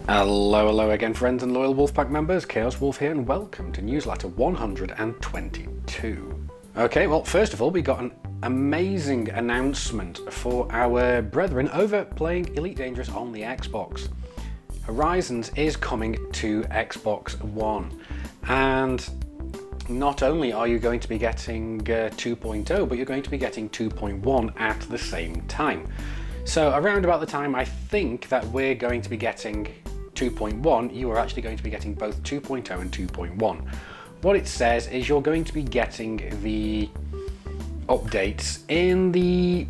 Hello again, friends and loyal Wolfpack members. Chaos Wolf here, and welcome to newsletter 122. Okay, well, first of all, we got an amazing announcement for our brethren over playing Elite Dangerous on the Xbox. Horizons is coming to Xbox One, and not only are you going to be getting 2.0, but you're going to be getting 2.1 at the same time. So around about the time I think that we're going to be getting 2.1, you are actually going to be getting both 2.0 and 2.1. What it says is you're going to be getting the updates in the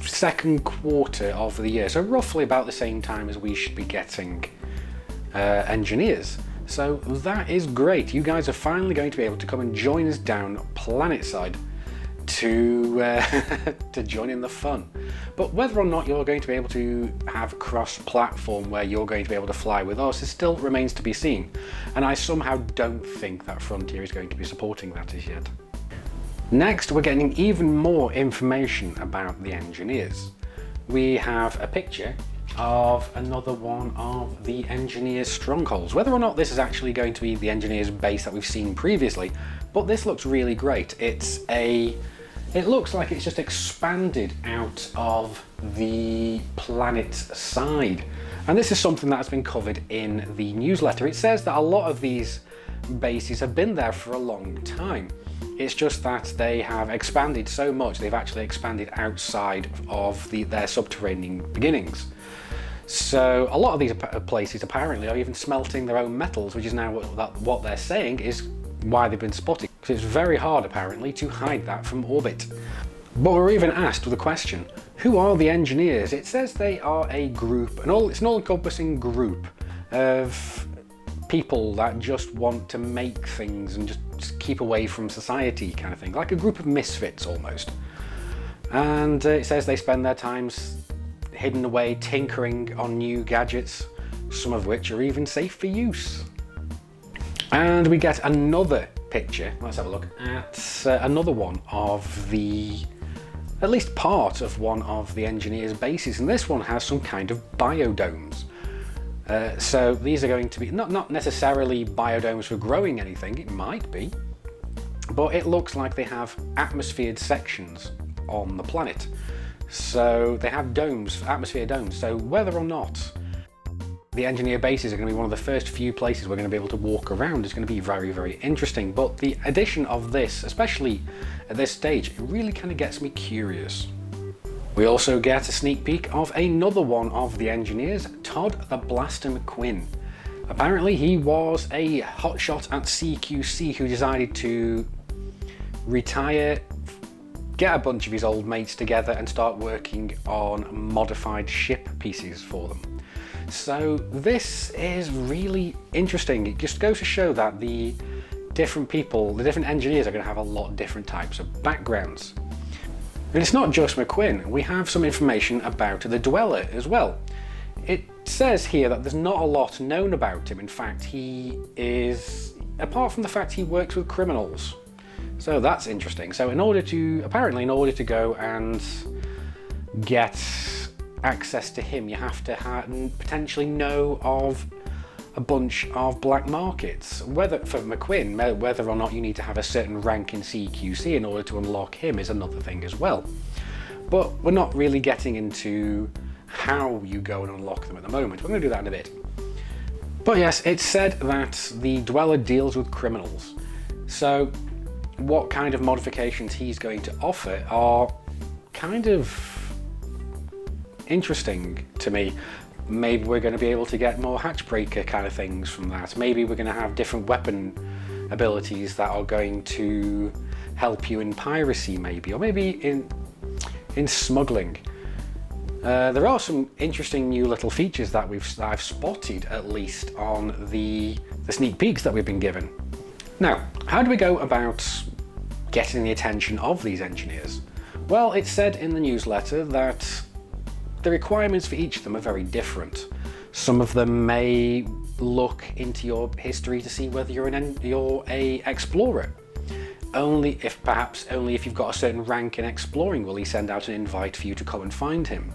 second quarter of the year, so roughly about the same time as we should be getting engineers. So that is great. You guys are finally going to be able to come and join us down planetside to join in the fun. But whether or not you're going to be able to have cross-platform where you're going to be able to fly with us, it still remains to be seen. And I somehow don't think that Frontier is going to be supporting that as yet. Next, we're getting even more information about the engineers. We have a picture of another one of the engineers' strongholds. Whether or not this is actually going to be the engineers' base that we've seen previously, but this looks really great. It looks like it's just expanded out of the planet side. And this is something that has been covered in the newsletter. It says that a lot of these bases have been there for a long time. It's just that they have expanded so much, they've actually expanded outside of their subterranean beginnings. So a lot of these places apparently are even smelting their own metals, which is now what they're saying is why they've been spotted. Because it's very hard apparently to hide that from orbit. But we're even asked the question, who are the engineers? It says they are a group, it's an all-encompassing group of people that just want to make things and just keep away from society kind of thing, like a group of misfits almost. And it says they spend their times hidden away tinkering on new gadgets, some of which are even safe for use. And we get another picture, let's have a look at another one of at least part of one of the engineers' bases, and this one has some kind of biodomes. So these are going to be not necessarily biodomes for growing anything, it might be, but it looks like they have atmosphered sections on the planet. So they have domes, atmosphere domes, so whether or not the engineer bases are going to be one of the first few places we're going to be able to walk around is going to be very, very interesting. But the addition of this, especially at this stage, it really kind of gets me curious. We also get a sneak peek of another one of the engineers, Todd the Blaster McQuinn. Apparently he was a hotshot at CQC who decided to retire, get a bunch of his old mates together and start working on modified ship pieces for them. So this is really interesting. It just goes to show that the different people, the different engineers are going to have a lot of different types of backgrounds. And it's not just McQuinn, we have some information about the Dweller as well. It says here that there's not a lot known about him. In fact, he is, apart from the fact he works with criminals. So that's interesting. So apparently in order to go and get access to him, you have to potentially know of a bunch of black markets. Whether for McQuinn, whether or not you need to have a certain rank in CQC in order to unlock him is another thing as well. But we're not really getting into how you go and unlock them at the moment. We're going to do that in a bit. But yes, it's said that the Dweller deals with criminals. So what kind of modifications he's going to offer are kind of interesting to me. Maybe we're going to be able to get more hatchbreaker kind of things from that. Maybe we're going to have different weapon abilities that are going to help you in piracy, maybe, or maybe in smuggling. There are some interesting new little features that I've spotted, at least on the sneak peeks that we've been given. Now, how do we go about getting the attention of these engineers? Well, it's said in the newsletter that the requirements for each of them are very different. Some of them may look into your history to see whether you're a explorer. Perhaps only if you've got a certain rank in exploring will he send out an invite for you to come and find him.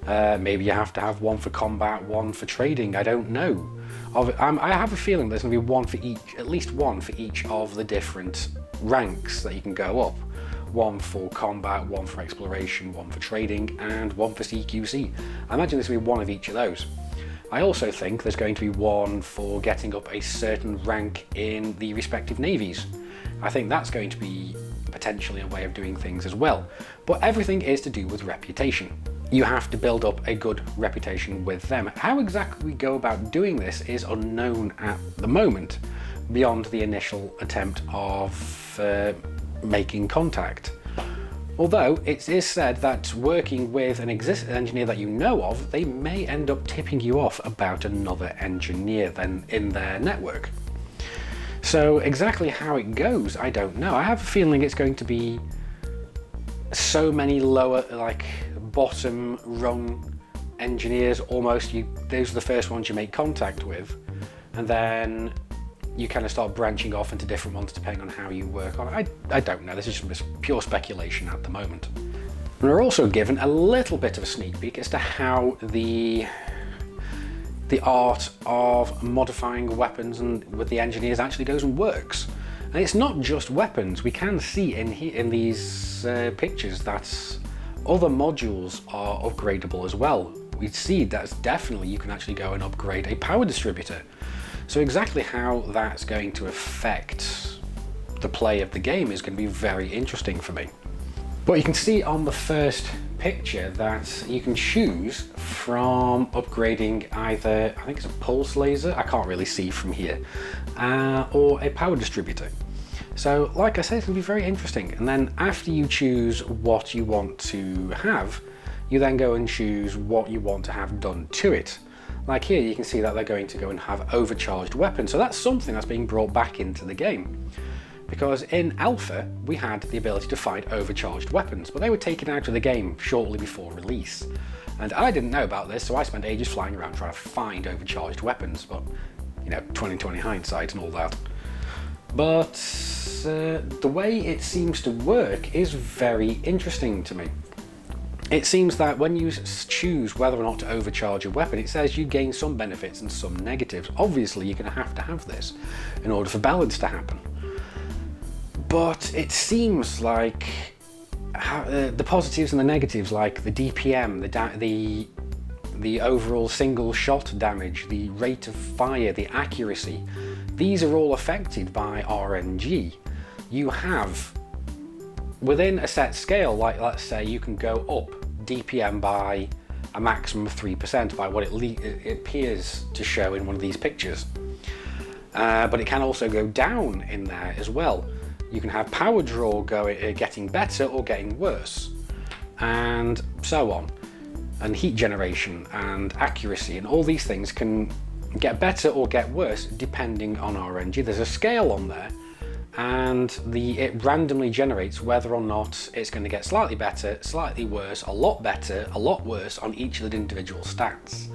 Maybe you have to have one for combat, one for trading, I don't know. I have a feeling there's going to be one for each, at least one for each of the different ranks that you can go up. One for combat, one for exploration, one for trading, and one for CQC. I imagine there's going to be one of each of those. I also think there's going to be one for getting up a certain rank in the respective navies. I think that's going to be potentially a way of doing things as well. But everything is to do with reputation. You have to build up a good reputation with them. How exactly we go about doing this is unknown at the moment, beyond the initial attempt of making contact. Although it is said that working with an existing engineer that you know of, they may end up tipping you off about another engineer then in their network. So exactly how it goes, I don't know. I have a feeling it's going to be so many lower, like bottom rung engineers almost. Those are the first ones you make contact with, and then you kind of start branching off into different ones depending on how you work on it. I don't know, this is just pure speculation at the moment. And we're also given a little bit of a sneak peek as to how the art of modifying weapons and with the engineers actually goes and works. And it's not just weapons. We can see in these pictures that other modules are upgradable as well. We see that definitely you can actually go and upgrade a power distributor. So exactly how that's going to affect the play of the game is going to be very interesting for me. But you can see on the first picture that you can choose from upgrading either, I think it's a pulse laser, I can't really see from here, or a power distributor. So like I said, it's going to be very interesting. And then after you choose what you want to have, you then go and choose what you want to have done to it. Like here, you can see that they're going to go and have overcharged weapons. So that's something that's being brought back into the game. Because in Alpha, we had the ability to find overcharged weapons, but they were taken out of the game shortly before release. And I didn't know about this, so I spent ages flying around trying to find overcharged weapons, but, you know, 20/20 hindsight and all that. But the way it seems to work is very interesting to me. It seems that when you choose whether or not to overcharge a weapon, it says you gain some benefits and some negatives. Obviously, you're going to have this in order for balance to happen. But it seems like the positives and the negatives, like the DPM, the overall single shot damage, the rate of fire, the accuracy, these are all affected by RNG. You have, within a set scale, like let's say you can go up DPM by a maximum of 3% by what it appears to show in one of these pictures. But it can also go down in there as well. You can have power draw getting better or getting worse, and so on. And heat generation and accuracy and all these things can get better or get worse depending on RNG. There's a scale on there, and it randomly generates whether or not it's going to get slightly better, slightly worse, a lot better, a lot worse on each of the individual stats.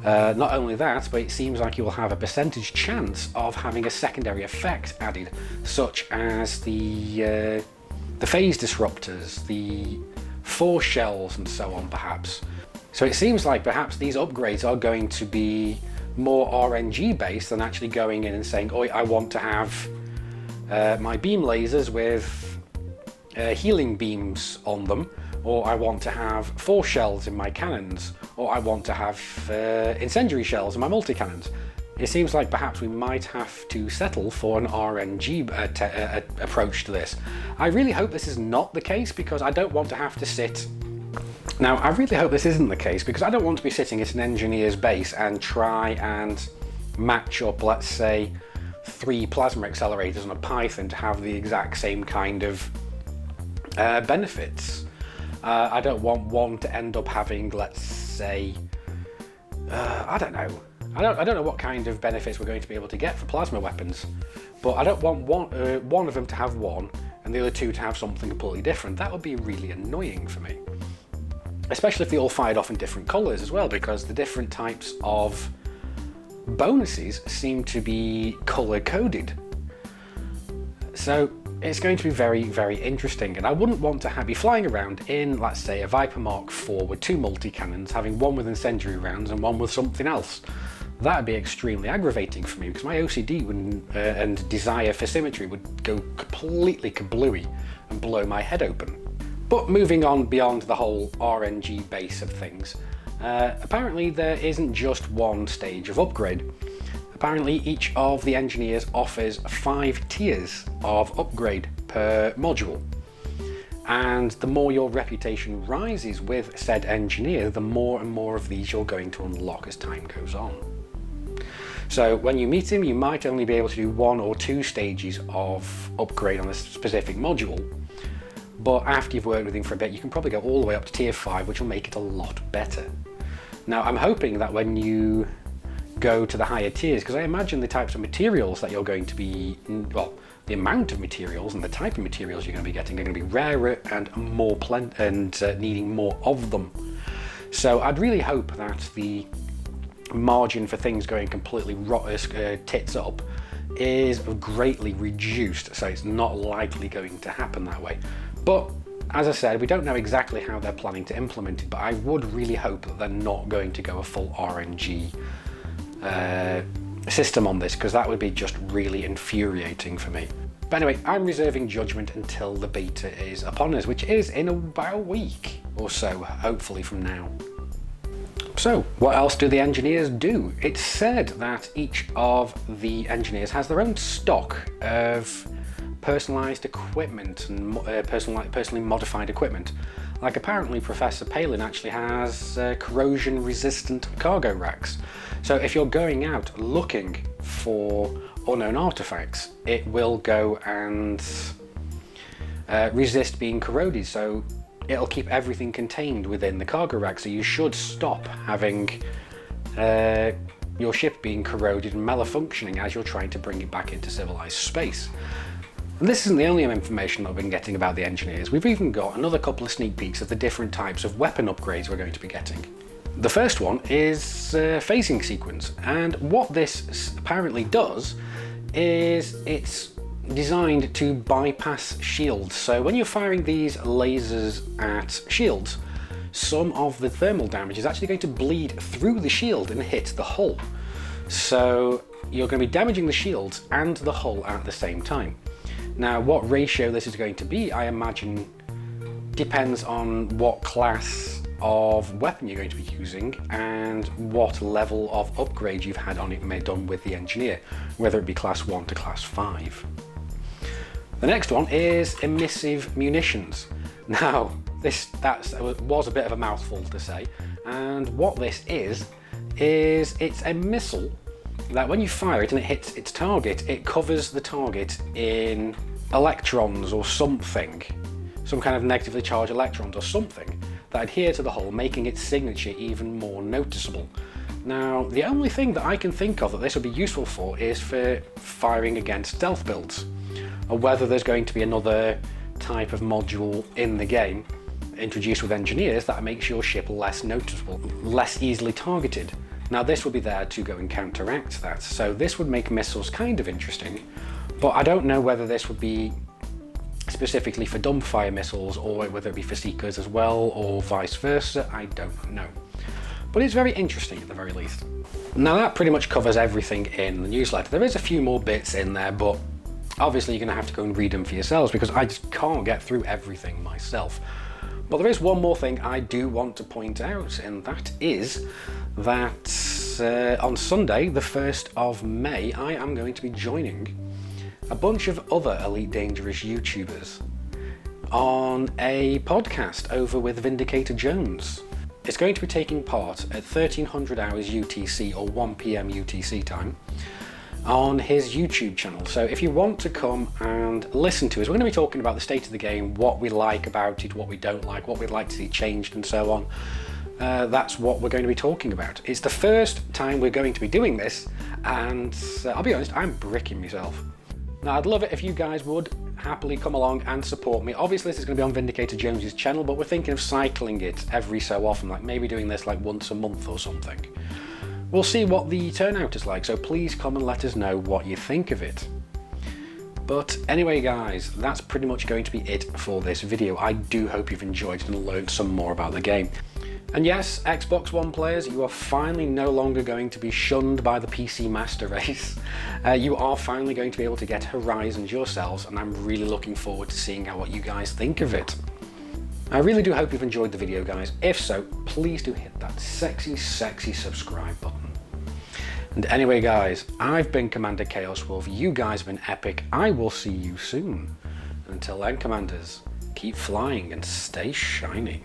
Not only that, but it seems like you will have a percentage chance of having a secondary effect added, such as the phase disruptors, the force shells and so on perhaps. So it seems like perhaps these upgrades are going to be more RNG based than actually going in and saying, oh, I want to have my beam lasers with healing beams on them, or I want to have force shells in my cannons, or I want to have incendiary shells in my multi-cannons. It seems like perhaps we might have to settle for an RNG approach to this. I really hope this is not the case, because I don't want to have to sit... Now, I really hope this isn't the case, because I don't want to be sitting at an engineer's base and try and match up, let's say, 3 plasma accelerators on a Python to have the exact same kind of benefits. I don't want one to end up having, let's say, I don't know. I don't know what kind of benefits we're going to be able to get for plasma weapons, but I don't want one of them to have one and the other two to have something completely different. That would be really annoying for me, especially if they all fired off in different colours as well, because the different types of bonuses seem to be colour coded. So it's going to be very, very interesting, and I wouldn't want to be flying around in, let's say, a Viper Mark IV with 2 multi-cannons, having one with incendiary rounds and one with something else. That would be extremely aggravating for me, because my OCD and desire for symmetry would go completely kablooey and blow my head open. But moving on beyond the whole RNG base of things, apparently there isn't just one stage of upgrade. Apparently each of the engineers offers 5 tiers of upgrade per module. And the more your reputation rises with said engineer, the more and more of these you're going to unlock as time goes on. So when you meet him, you might only be able to do 1 or 2 stages of upgrade on a specific module, but after you've worked with him for a bit, you can probably go all the way up to tier 5, which will make it a lot better. Now, I'm hoping that when you go to the higher tiers, because I imagine the types of materials that you're going to be, well, the amount of materials and the type of materials you're going to be getting are going to be rarer and more needing more of them. So I'd really hope that the margin for things going completely tits up is greatly reduced, so it's not likely going to happen that way. But as I said, we don't know exactly how they're planning to implement it, but I would really hope that they're not going to go a full RNG system on this, because that would be just really infuriating for me. But anyway, I'm reserving judgment until the beta is upon us, which is in about a week or so, hopefully from now. So, what else do the engineers do? It's said that each of the engineers has their own stock of personalised equipment and personally modified equipment. Like apparently Professor Palin actually has corrosion-resistant cargo racks. So if you're going out looking for unknown artifacts, it will go and resist being corroded. So it'll keep everything contained within the cargo rack, so you should stop having your ship being corroded and malfunctioning as you're trying to bring it back into civilized space. And this isn't the only information that I've been getting about the engineers. We've even got another couple of sneak peeks of the different types of weapon upgrades we're going to be getting. The first one is phasing sequence, and what this apparently does is it's designed to bypass shields. So when you're firing these lasers at shields, some of the thermal damage is actually going to bleed through the shield and hit the hull. So you're going to be damaging the shields and the hull at the same time. Now, what ratio this is going to be, I imagine, depends on what class of weapon you're going to be using and what level of upgrade you've had on it done with the engineer, whether it be class 1 to class 5. The next one is emissive munitions. Now, that was a bit of a mouthful to say, and what this is it's a missile that when you fire it and it hits its target, it covers the target in electrons or something, some kind of negatively charged electrons or something that adhere to the hull, making its signature even more noticeable. Now, the only thing that I can think of that this would be useful for is for firing against stealth builds, or whether there's going to be another type of module in the game introduced with engineers that makes your ship less noticeable, less easily targeted. Now, this would be there to go and counteract that, so this would make missiles kind of interesting, but I don't know whether this would be specifically for dumbfire missiles or whether it be for seekers as well, or vice versa. I don't know, but it's very interesting at the very least. Now, that pretty much covers everything in the newsletter. There is a few more bits in there, but obviously you're going to have to go and read them for yourselves because I just can't get through everything myself. But there is one more thing I do want to point out, and that is that on Sunday, the 1st of May, I am going to be joining a bunch of other Elite Dangerous YouTubers on a podcast over with Vindicator Jones. It's going to be taking part at 1300 hours UTC or 1 PM UTC time on his YouTube channel. So if you want to come and listen to us, we're going to be talking about the state of the game, what we like about it, what we don't like, what we'd like to see changed and so on. That's what we're going to be talking about. It's the first time we're going to be doing this, and I'll be honest, I'm bricking myself. Now, I'd love it if you guys would happily come along and support me. Obviously, this is going to be on Vindicator Jones's channel, but we're thinking of cycling it every so often, like maybe doing this like once a month or something. We'll see what the turnout is like, so please come and let us know what you think of it. But anyway guys, that's pretty much going to be it for this video. I do hope you've enjoyed it and learned some more about the game. And yes, Xbox One players, you are finally no longer going to be shunned by the PC master race. You are finally going to be able to get Horizons yourselves, and I'm really looking forward to seeing what you guys think of it. I really do hope you've enjoyed the video, guys. If so, please do hit that sexy subscribe button. And anyway guys, I've been Commander Chaos Wolf, you guys have been epic, I will see you soon. And until then, Commanders, keep flying and stay shiny.